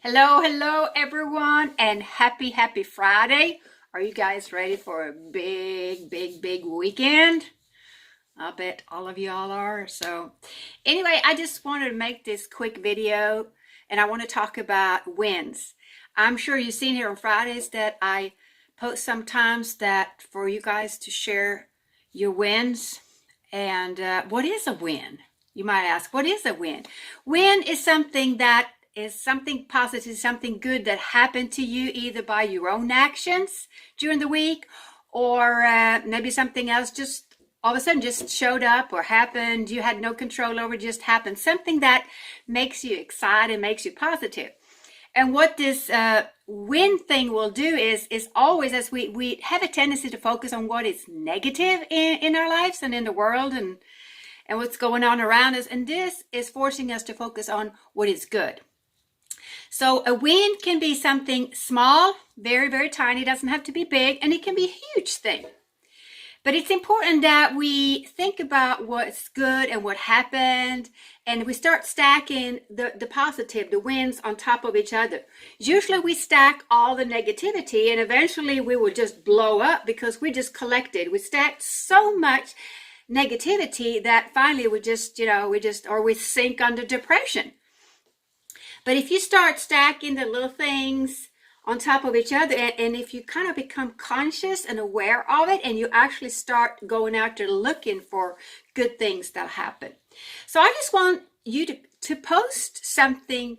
Hello everyone, and happy Friday. Are you guys ready for a big weekend? I bet all of y'all are. So anyway, I just wanted to make this quick video and I want to talk about wins. I'm sure you've seen here on Fridays that I post sometimes that for you guys to share your wins. And what is a win? You might ask, what is a win? Win is something that is something positive, something good that happened to you either by your own actions during the week or maybe something else just all of a sudden just showed up or happened. You had no control over, it just happened. Something that makes you excited, makes you positive. And what this win thing will do is always, as we have a tendency to focus on what is negative in our lives and in the world and what's going on around us. And this is forcing us to focus on what is good. So a win can be something small, very tiny, doesn't have to be big, and it can be a huge thing. But it's important that we think about what's good and what happened, and we start stacking the positive, the wins on top of each other. Usually we stack all the negativity, and eventually we will just blow up because we just collected. We stacked so much negativity that finally we sink under depression. But if you start stacking the little things on top of each other, and if you kind of become conscious and aware of it, and you actually start going out there looking for good things that happen. So I just want you to post something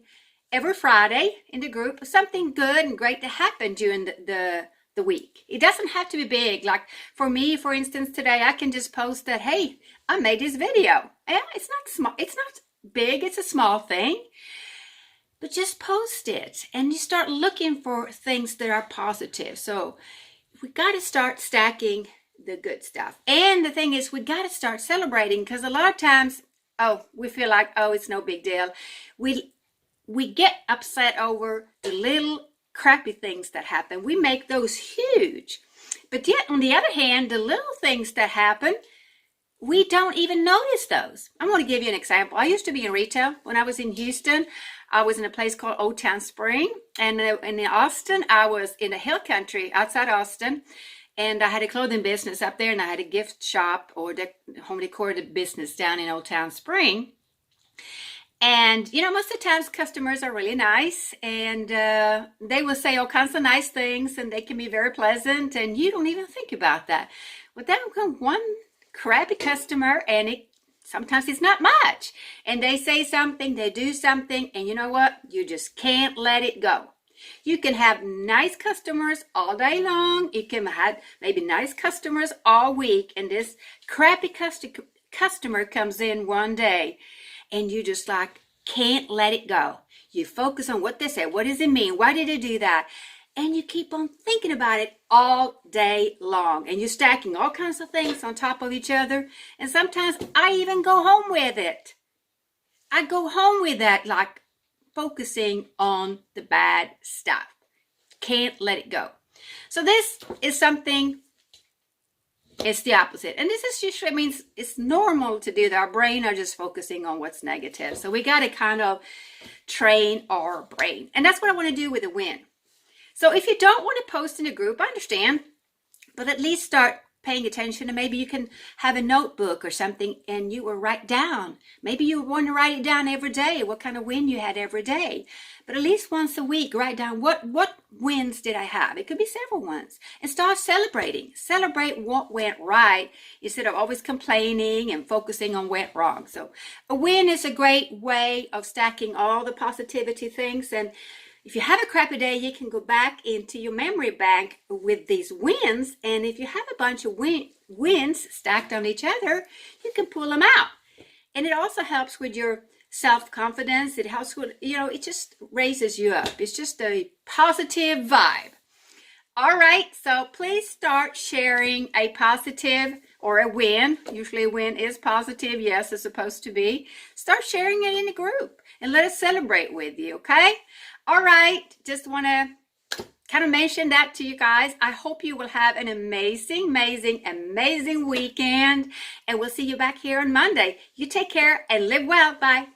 every Friday in the group, something good and great that happened during the week. It doesn't have to be big. Like for me, for instance, today I can just post that, hey, I made this video. And it's not small, it's not big, it's a small thing. But just post it and you start looking for things that are positive. So we got to start stacking the good stuff. And the thing is, we got to start celebrating, because a lot of times, we feel like, it's no big deal. We get upset over the little crappy things that happen. We make those huge. But yet, on the other hand, the little things that happen, we don't even notice those. I'm going to give you an example. I used to be in retail when I was in Houston. I was in a place called Old Town Spring, and in Austin, I was in the hill country outside Austin, and I had a clothing business up there, and I had a gift shop or the home decor business down in Old Town Spring. And, most of the times customers are really nice, and they will say all kinds of nice things, and they can be very pleasant, and you don't even think about that. But then will come one crappy customer, and sometimes it's not much, and they say something, they do something, and you know what? You just can't let it go. You can have nice customers all day long. You can have maybe nice customers all week, and this crappy customer comes in one day, and you just can't let it go. You focus on what they say. What does it mean? Why did it do that? And you keep on thinking about it all day long. And you're stacking all kinds of things on top of each other. And sometimes I even go home with it. I go home with that, focusing on the bad stuff. Can't let it go. So this is something, it's the opposite. And this is usually means it's normal to do that. Our brain are just focusing on what's negative. So we got to kind of train our brain. And that's what I want to do with a win. So if you don't want to post in a group, I understand, but at least start paying attention, and maybe you can have a notebook or something and you will write down. Maybe you want to write it down every day, what kind of win you had every day. But at least once a week, write down what wins did I have. It could be several ones. And start celebrating. Celebrate what went right instead of always complaining and focusing on what went wrong. So a win is a great way of stacking all the positivity things. And if you have a crappy day, you can go back into your memory bank with these wins. And if you have a bunch of wins stacked on each other, you can pull them out. And it also helps with your self-confidence. It helps with, it just raises you up. It's just a positive vibe. All right, so please start sharing a positive or a win. Usually a win is positive. Yes, it's supposed to be. Start sharing it in the group and let us celebrate with you, okay? All right, just want to kind of mention that to you guys. I hope you will have an amazing weekend, and we'll see you back here on Monday. You take care and live well. Bye.